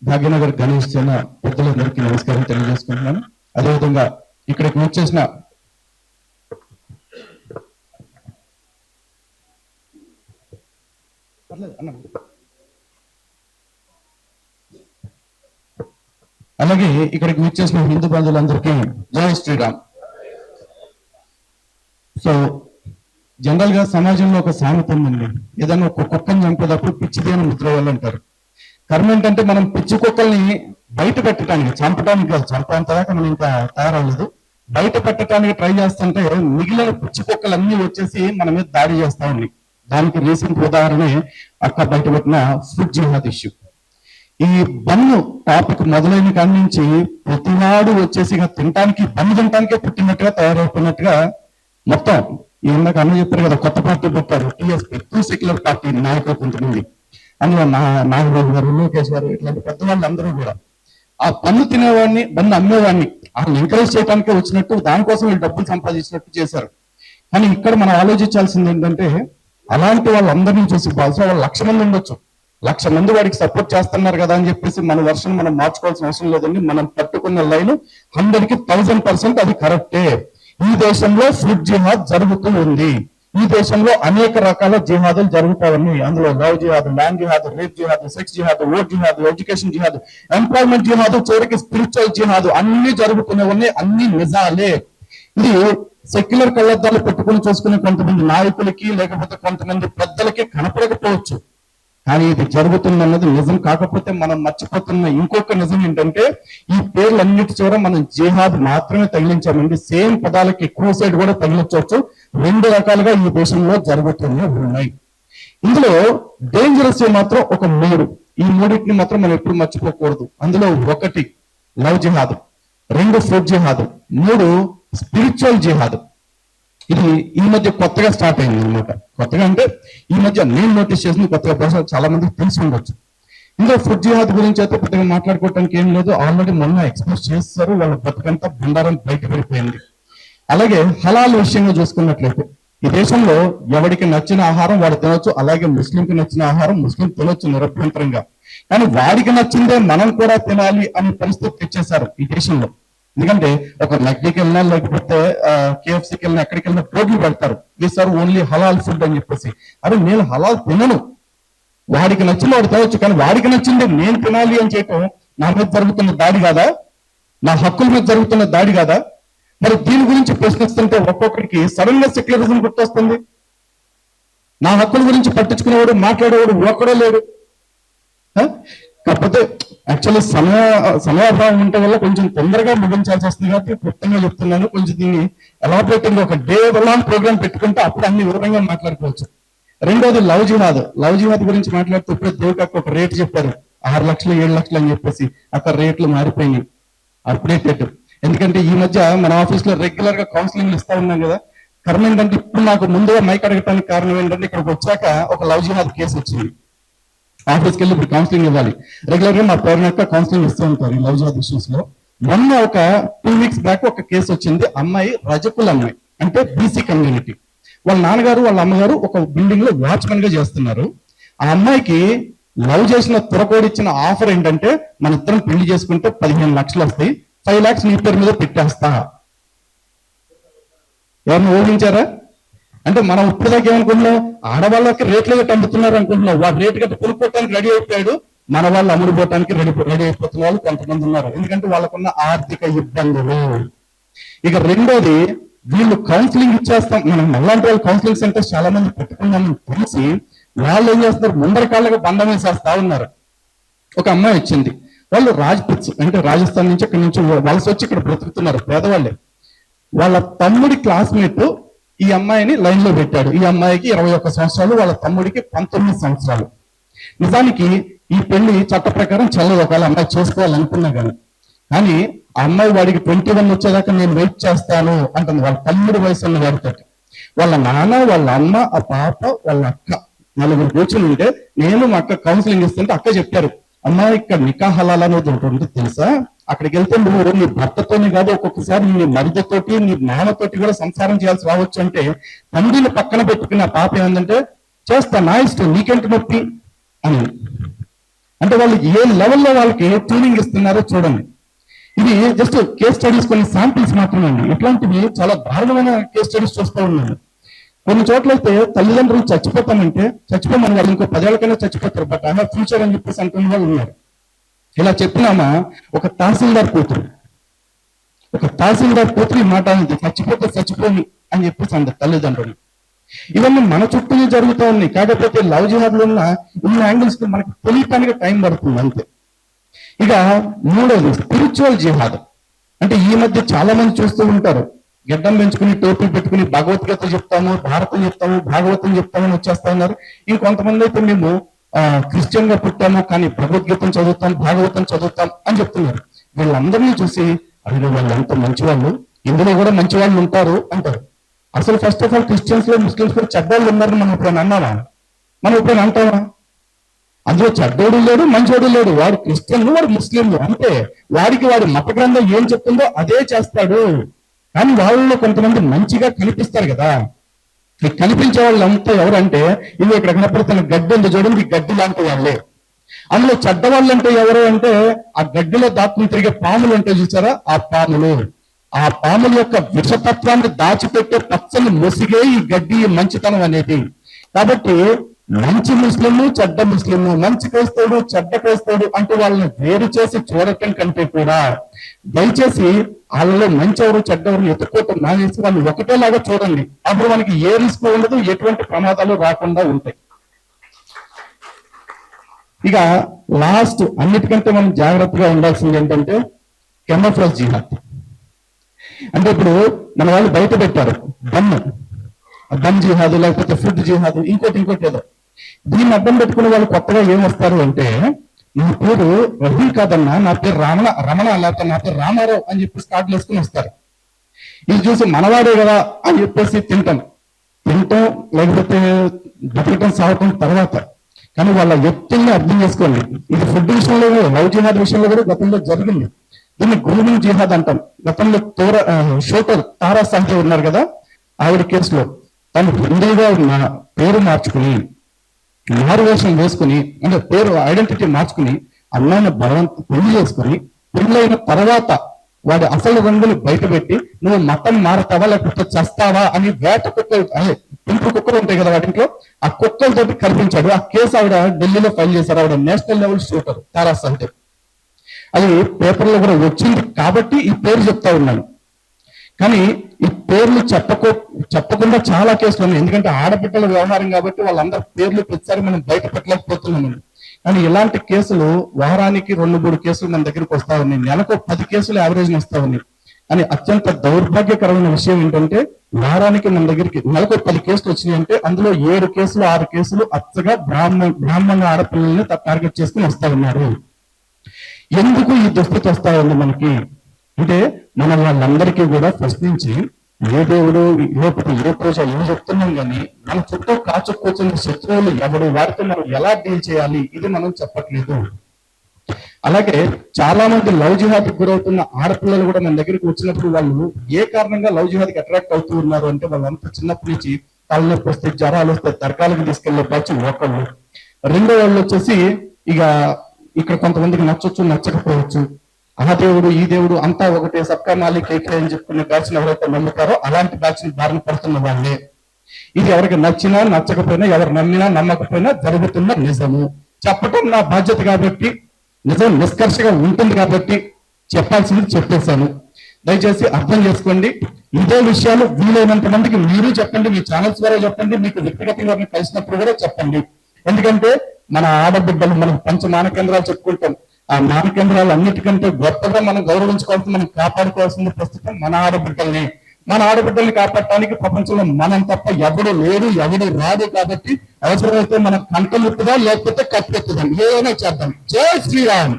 భాగ్యనగర్ గణేష్ సేన పెద్దలందరికీ నమస్కారం తెలియజేసుకుంటున్నాను. అదేవిధంగా ఇక్కడికి వచ్చేసిన అలాగే ఇక్కడికి వచ్చేసిన హిందూ బంధువులందరికీ జై శ్రీరామ్. సో జనరల్ గా సమాజంలో ఒక సామెత ఉందండి, ఏదైనా ఒక కుక్కని చంపేటప్పుడు పిచ్చిది అని ముద్రవాళ్ళు అంటారు. కర్మ ఏంటంటే మనం పిచ్చి కుక్కల్ని బయట పెట్టడానికి, చంపడానికి కాదు, చంపేంత దాకా మనం ఇంకా తయారవ్వలేదు, బయట పెట్టడానికి ట్రై చేస్తుంటే మిగిలిన పిచ్చి కుక్కలు అన్ని వచ్చేసి మన మీద దాడి చేస్తా ఉన్నాయి. దానికి రీసెంట్ ఉదాహరణ అక్క బయట పెట్టిన ఫుడ్ జిహాద్ ఇష్యూ. ఈ బన్ను టాపిక్ మొదలైన కాడి నుంచి ప్రతివాడు వచ్చేసి తినటానికి బన్ను తినటానికే పుట్టినట్టుగా తయారైపోయినట్టుగా మొత్తం ఇందాక అన్న చెప్పారు కదా, కొత్త పార్టీ పెట్టారు టీఎస్పీ, టూ సెక్యులర్ పార్టీ నాయకులు కొంతమంది, అందులో నాగబాబు గారు, లోకేష్ గారు, ఇట్లాంటి పెద్దవాళ్ళు అందరూ కూడా ఆ బన్ను తినేవాడిని, బన్ను అమ్మేవాడిని వాళ్ళని ఎంకరేజ్ చేయడానికే వచ్చినట్టు, దానికోసం వీళ్ళు డబ్బులు సంపాదించినట్టు చేశారు. కానీ ఇక్కడ మనం ఆలోచించాల్సింది ఏంటంటే, అలాంటి వాళ్ళందరినీ చూసి వాళ్ళు 1,00,000 మంది ఉండొచ్చు, 1,00,000 మంది వాడికి సపోర్ట్ చేస్తున్నారు కదా అని చెప్పేసి మన వర్షన్ మనం మార్చుకోవాల్సిన అవసరం లేదండి. మనం పట్టుకున్న లైన్ 100కి 1000% అది కరెక్టే. ఈ దేశంలో ఫుడ్ జిహాద్ జరుగుతూ ఉంది. ఈ దేశంలో అనేక రకాల జిహాదులు జరుగుతా ఉన్నాయి. అందులో లవ్ జిహాద్, ల్యాండ్ జిహాద్, రేప్ జిహాద్, సెక్స్ జిహాద్, ఓట్ జిహాద్, ఎడ్యుకేషన్ జిహాద్, ఎంప్లాయ్మెంట్ జిహాద్, చివరికి స్పిరిచువల్ జిహాద్ అన్ని జరుగుతూనే ఉన్నాయి. అన్ని నిజాలే. ఇది సెక్యులర్ కళ్ళద్దాలు పెట్టుకుని చూసుకునే కొంతమంది నాయకులకి లేకపోతే కొంతమంది పెద్దలకి కనపడకపోవచ్చు, కానీ ఇది జరుగుతుందన్నది నిజం. కాకపోతే మనం మర్చిపోతున్న ఇంకొక నిజం ఏంటంటే, ఈ పేర్లన్నిటి చివర మనం జిహాద్ మాత్రమే తగిలించామండి. సేమ్ పదాలకి క్రూసైడ్ కూడా తగిలించవచ్చు. 2 రకాలుగా ఈ దేశంలో జరుగుతూనే ఉన్నాయి. ఇందులో డేంజరస్ మాత్రం ఒక 3. ఈ 3టిని మాత్రం మనం ఎప్పుడు మర్చిపోకూడదు. అందులో 1 లవ్ జిహాద్, 2 ఫుడ్ జిహాద్, 3 స్పిరిచువల్ జిహాద్. ఇది ఈ మధ్య కొత్తగా స్టార్ట్ అయింది అనమాట. కొత్తగా అంటే ఈ మధ్య నేను నోటీస్ చేసిన కొత్తగా, బహుశా చాలా మందికి తెలిసి ఉండొచ్చు. ఇందులో ఫుడ్ జిహాద్ గురించి అయితే పెద్దగా మాట్లాడుకోవడానికి ఏం లేదు, ఆల్రెడీ మొన్న ఎక్స్పోజ్ చేస్తారు. వాళ్ళ బతుకంతా బండారం బయట పడిపోయింది. అలాగే హలాల్ విషయంగా చూసుకున్నట్లయితే ఈ దేశంలో ఎవరికి నచ్చిన ఆహారం వాడు తినొచ్చు, అలాగే ముస్లింకి నచ్చిన ఆహారం ముస్లిం తినొచ్చు నిరభ్యంతరంగా. కానీ వాడికి నచ్చిందే మనం కూడా తినాలి అనే పరిస్థితి తెచ్చేశారు ఈ దేశంలో. ఎందుకంటే ఒక మెక్డీకి వెళ్ళినా లేకపోతే కేఎఫ్సీకి వెళ్ళినా ఎక్కడికి వెళ్ళినా బోర్డులు పెడతారు, these are only halal food అని చెప్పేసి. అరే నేను హలాల్ తినను, వాడికి నచ్చిన వాడు తినవచ్చు, కానీ వాడికి నచ్చింది నేను తినాలి అని చేయటం నా మీద జరుగుతున్న దాడి కాదా? నా హక్కుల మీద జరుగుతున్న దాడి కాదా? మరి దీని గురించి ప్రశ్నిస్తుంటే ఒక్కొక్కరికి సడన్ గా సెక్యులరిజం గుర్తొస్తుంది. నా హక్కుల గురించి పట్టించుకునేవాడు, మాట్లాడేవాడు ఒక్కడో లేడు. కాకపోతే యాక్చువల్లీ సమయాభావం ఉంటే వల్ల కొంచెం తొందరగా ముగించాల్సి వస్తుంది కాబట్టి క్లుప్తంగా చెప్తున్నాను. కొంచెం దీన్ని ఎలాబరేటింగ్ ఒక డే లాంగ్ ప్రోగ్రామ్ పెట్టుకుంటే అప్పుడు అన్ని వివరంగా మాట్లాడుకోవచ్చు. 2వది లవ్ జిహాద్. లవ్ జిహాద్ గురించి మాట్లాడుతూ ఇప్పుడే దేవికక్క ఒక రేటు చెప్పారు, 6 లక్షలు 7 లక్షలు అని చెప్పేసి. అక్కడ రేట్లు మారిపోయినాయి, అప్డేటెడ్. ఎందుకంటే ఈ మధ్య మన ఆఫీస్ లో రెగ్యులర్ గా కౌన్సిలింగ్ ఇస్తా ఉన్నాం కదా. కర్మ ఏంటంటే ఇప్పుడు నాకు ముందుగా మైక్ అడగటానికి కారణం ఏంటంటే, ఇక్కడికి వచ్చాక ఒక లవ్ జిహాద్ కేసు వచ్చింది. ఆఫీస్కి వెళ్ళి ఇప్పుడు కౌన్సిలింగ్ ఇవ్వాలి. రెగ్యులర్ గా మా పేరెంట్ కౌన్సిలింగ్ ఇస్తూ ఉంటారు ఈ లవ్ జిహాద్ ఇష్యూస్ లో. మొన్న ఒక 2 వీక్స్ బ్యాక్ ఒక కేసు వచ్చింది. అమ్మాయి రజకుల అమ్మాయి, అంటే బీసీ కమ్యూనిటీ. వాళ్ళ నాన్నగారు వాళ్ళ అమ్మగారు ఒక బిల్డింగ్ లో వాచ్మెన్ గా చేస్తున్నారు. ఆ అమ్మాయికి లవ్ చేసిన తురకోడి ఇచ్చిన ఆఫర్ ఏంటంటే, మన ఇద్దరం పెళ్లి చేసుకుంటే 15 లక్షలు వస్తాయి, 5 lakhs నీ పేరు మీద పెట్టేస్తా. ఎవరిని ఊహించారా? అంటే మనం ఇప్పటిదాకా ఏమనుకుంటున్నాం, ఆడవాళ్ళకి రేట్లు గట్టి అమ్ముతున్నారు అనుకుంటున్నాం. వాడు రేటు గట్టి కొనుక్కోవడానికి రెడీ అయిపోయాడు, మన వాళ్ళు అమ్ముడుపోవటానికి రెడీ అయిపోతున్న వాళ్ళు కొంతమంది ఉన్నారు. ఎందుకంటే వాళ్ళకున్న ఆర్థిక ఇబ్బందులు. ఇక 2వది, వీళ్ళు కౌన్సిలింగ్ ఇచ్చేస్తాం, మనం అలాంటి వాళ్ళు కౌన్సిలింగ్ సెంటర్స్ చాలా మంది పెట్టుకున్నామని తెలిసి వాళ్ళు ఏం చేస్తున్నారు, ముందరి కాళ్ళకి బంధం వేసేస్తా ఉన్నారు. ఒక అమ్మాయి వచ్చింది, వాళ్ళు రాజ్పుత్స్ అంటే రాజస్థాన్ నుంచి ఇక్కడి నుంచి వలస వచ్చి ఇక్కడ బ్రతుకుతున్నారు, పేదవాళ్ళే. వాళ్ళ తమ్ముడి క్లాస్మేట్ ఈ అమ్మాయిని లైన్ లో పెట్టాడు. ఈ అమ్మాయికి 21 సంవత్సరాలు, వాళ్ళ తమ్ముడికి 19 సంవత్సరాలు. నిజానికి ఈ పెళ్లి చట్ట ప్రకారం చెల్లదు, ఒకవేళ అమ్మాయి చేసుకోవాలనుకున్నా కానీ ఆ అమ్మాయి వాడికి 21 వచ్చేదాకా నేను వెయిట్ చేస్తాను అంటుంది. వాళ్ళ తమ్ముడి వయసు ఉన్న వాడితో. వాళ్ళ నాన్న, వాళ్ళ అమ్మ, ఆ పాప, వాళ్ళ అక్క 4 కూర్చుని ఉంటే నేను మా అక్క కౌన్సిలింగ్ ఇస్తుంటే అక్క చెప్పారు, అమ్మాయి ఇక్కడ నికా హలాల్ అనేది ఉంటుంది తెలుసా, అక్కడికి వెళ్తే నువ్వు నీ భర్తతోనే కాదు ఒక్కొక్కసారి నీ మరిదతోటి నీ మామతోటి కూడా సంసారం చేయాల్సి రావచ్చు. అంటే తండ్రిని పక్కన పెట్టుకున్న పాప ఏమందంటే, చేస్తా నా ఇష్టం, నీకెంత నొప్పి అని. అంటే వాళ్ళు ఏ లెవెల్లో వాళ్ళకి ట్యూనింగ్ ఇస్తున్నారో చూడండి. ఇది జస్ట్ కేస్ స్టడీస్, కొన్ని శాంపిల్స్ మాత్రమే అండి. ఇట్లాంటివి చాలా దారుణమైన కేస్ స్టడీస్ చూస్తూ ఉన్నాను. కొన్ని చోట్లయితే తల్లిదండ్రులు చచ్చిపోమని వాళ్ళు ఇంకో 10 ఏళ్ళకైనా చచ్చిపోతారు, బట్ ఐ హావ్ ఫ్యూచర్ అని చెప్పేసి అంటున్న వాళ్ళు ఉన్నారు. ఇలా చెప్పినామా ఒక తహసీల్దార్ కూతురు ఈ మాట అనేది, చచ్చిపోతే చచ్చిపోని అని చెప్పేసి అంటారు తల్లిదండ్రులు. ఇవన్నీ మన చుట్టూ జరుగుతూ ఉన్నాయి. కాకపోతే లవ్ జిహాద్ లో ఉన్న ఇన్ని యాంగిల్స్ మనకి తెలియటానికి టైం పడుతుంది అంతే. ఇక మూడోది స్పిరిచువల్ జిహాద్. అంటే ఈ మధ్య చాలా మంది చూస్తూ ఉంటారు, గడ్డం పెంచుకుని టోపీ పెట్టుకుని భగవద్గీత చెప్తాము, భారతం చెప్తాము, భాగవతం చెప్తామని వచ్చేస్తా ఉన్నారు. ఇంకొంతమంది అయితే మేము క్రిస్టియన్ గా పుట్టాము కానీ భగవద్గీతం చదువుతాం, భాగవతం చదువుతాం అని చెప్తున్నారు. వీళ్ళందరినీ చూసి అరే వాళ్ళు ఎంత మంచివాళ్ళు, ఇందులో కూడా మంచి వాళ్ళు ఉంటారు అంటారు. అసలు ఫస్ట్ ఆఫ్ ఆల్ క్రిస్టియన్స్ లో ముస్లిమ్స్ కూడా చెడ్డోళ్ళు ఉన్నారని మనం ఎప్పుడైనా అన్నామా? మనం ఎప్పుడైనా అంటామా? అందులో చెడ్డోడు లేడు, మంచోడు లేడు. వాడు క్రిస్టియన్లు, వాడు ముస్లింలు అంతే. వాడికి వాడి మత గ్రంథం ఏం చెప్తుందో అదే చేస్తాడు. కానీ వాళ్ళలో కొంతమంది మంచిగా కనిపిస్తారు కదా. ఈ కనిపించే వాళ్ళంతా ఎవరంటే, ఇది ఇక్కడ కనపడుతున్న గడ్డి ఉంది చూడండి, ఈ గడ్డి లాంటి వాళ్ళే. అందులో చెడ్డ వాళ్ళు అంటే ఎవరు అంటే, ఆ గడ్డిలో దాక్కుని తిరిగే పాములు అంటే చూసారా, ఆ పాముల యొక్క విషతత్వాన్ని దాచిపెట్టే పచ్చని మొసిగే ఈ గడ్డి, మంచితనం అనేది. కాబట్టి మంచి ముస్లింలు, చెడ్డ ముస్లింలు, మంచి క్రైస్తవుడు, చెడ్డ క్రైస్తవుడు అంటూ వాళ్ళని వేరు చేసి చూడటం కంటే కూడా దయచేసి వాళ్ళలో మంచి ఎవరు చెడ్డెవరు ఎత్తుకోవటం మానేసి వాళ్ళు ఒకటేలాగా చూడండి. అప్పుడు మనకి ఏ రిస్క్ ఉండదు, ఎటువంటి ప్రమాదాలు రాకుండా ఉంటాయి. ఇక లాస్ట్ అన్నిటికంటే మనం జాగ్రత్తగా ఉండాల్సింది ఏంటంటే కెమోఫ్రాజ్ జిహాద్. అంటే ఇప్పుడు మన వాళ్ళు బయట పెట్టారు దమ్ జిహాదు, లేకపోతే ఫుడ్ జిహాదు, ఇంకోటి ఏదో. దీన్ని అడ్డం పెట్టుకునే వాళ్ళు కొత్తగా ఏం వస్తారు అంటే, నా పేరు రవి కాదన్నా, నా పేరు రమణ లేకపోతే నా పేరు రామారావు అని చెప్పి స్టార్ట్లు వేసుకుని వస్తారు. ఇది చూసి మనవాడే కదా అని చెప్పేసి తింటాం, లేకపోతే బతకటం సాగటం తర్వాత. కానీ వాళ్ళ వ్యక్తుల్ని అర్థం చేసుకోండి. ఇది ఫుడ్ విషయంలో, లవ్ జిహాద్ విషయంలో కూడా గతంలో జరిగింది. దీన్ని గ్రూమింగ్ జిహాద్ అంటాం. గతంలో షూటర్ తారా సాహే ఉన్నారు కదా, ఆవిడ కేసులో తను హిందీగా ఉన్న పేరు మార్చుకుని, మారువేషం వేసుకుని, అంటే పేరు ఐడెంటిటీ మార్చుకుని అమ్మాయిని పెళ్లి చేసుకుని, పెళ్ళైన తర్వాత వాడి అసలు రంగుని బయటపెట్టి నువ్వు మతం మారతావా లేకపోతే చస్తావా అని వేట కుక్కలు, అదే పెంపు కుక్కలు ఉంటాయి కదా వాటింట్లో, ఆ కుక్కలతోటి కల్పించాడు. ఆ కేసు ఆవిడ ఢిల్లీలో ఫైల్ చేశారు. ఆవిడ నేషనల్ లెవెల్ షూటర్ తారా సాహే. అది పేపర్లో కూడా వచ్చింది కాబట్టి ఈ పేరు చెప్తా ఉన్నాను. కానీ ఈ పేర్లు చెప్పకుండా చాలా కేసులు ఉన్నాయి. ఎందుకంటే ఆడబిడ్డల వ్యవహారం కాబట్టి వాళ్ళందరూ పేర్లు ప్రతిసారి మనం బయట పెట్టలేకపోతున్నాము. కానీ ఇలాంటి కేసులు వారానికి 2-3 కేసులు మన దగ్గరికి వస్తా ఉన్నాయి. నెలకు 10 కేసులు యావరేజ్ వస్తా ఉన్నాయి. కానీ అత్యంత దౌర్భాగ్యకరమైన విషయం ఏంటంటే, వారానికి మన దగ్గరికి నెలకు 10 కేసులు వచ్చినాయి అంటే అందులో 7 కేసులు 6 కేసులు అచ్చగా బ్రాహ్మణ ఆడపిల్లల్ని టార్గెట్ చేసుకుని వస్తా ఉన్నారు. ఎందుకు ఈ దుస్థితి వస్తా ఉంది మనకి అంటే, మనం వాళ్ళందరికీ కూడా ప్రశ్నించి ఏ దేవుడు లేకపోతే ఏ పూజ ఏం చెప్తున్నాం కానీ మన చుట్టూ కాచుకోవాల్సిన శత్రువులు ఎవరు, వారితో మనం ఎలా డీల్ చేయాలి ఇది మనం చెప్పట్లేదు. అలాగే చాలా మంది లవ్ జిహాద్ గురవుతున్న ఆడపిల్లలు కూడా మన దగ్గరికి వచ్చినప్పుడు వాళ్ళు ఏ కారణంగా లవ్ జిహాద్కి అట్రాక్ట్ అవుతూ ఉన్నారు అంటే, వాళ్ళంతా చిన్నప్పటి నుంచి తలనొప్పి వస్తే, జ్వరాలు వస్తే తర్కాలకు తీసుకెళ్లే పరిచి ఒకళ్ళు. రెండో వాళ్ళు వచ్చేసి ఇక ఇక్కడ కొంతమందికి నచ్చొచ్చు, నచ్చకపోవచ్చు. ఆ దేవుడు ఈ దేవుడు అంతా ఒకటే, సబ్కా మాలిక్ ఏకే అని చెప్పుకునే బ్యాచ్ ఎవరైతే నమ్ముతారో అలాంటి బ్యాచ్ బారిన పడుతున్న వాళ్ళే. ఇది ఎవరికి నచ్చినా నచ్చకపోయినా, ఎవరు నమ్మినా నమ్మకపోయినా జరుగుతున్న నిజము. చెప్పటం నా బాధ్యత కాబట్టి, నిజం నిష్కర్షగా ఉంటుంది కాబట్టి చెప్పాల్సింది చెప్పేశాను. దయచేసి అర్థం చేసుకోండి. ఇదే విషయాలు వీలైనంత మందికి మీరు చెప్పండి, మీ ఛానల్స్ ద్వారా చెప్పండి, మీకు వ్యక్తిగతంగా కలిసినప్పుడు కూడా చెప్పండి. ఎందుకంటే మన ఆడబిడ్డలు, మనం పంచమాన కేంద్రాలు చెప్పుకుంటాం. ఆ మాన కేంద్రాలు అన్నిటికంటే గొప్పగా మనం గౌరవించుకోవాల్సింది, మనం కాపాడుకోవాల్సింది ప్రస్తుతం మన ఆడబిడ్డల్ని. మన ఆడబిడ్డల్ని కాపాడటానికి ప్రపంచంలో మనం తప్ప ఎవడు లేడు, ఎవడు రాదు. కాబట్టి అవసరమైతే మనం కంటలుప్పుదా లేకపోతే కట్టెత్తుదాం, ఏదైనా చేద్దాం. జై శ్రీరామ్.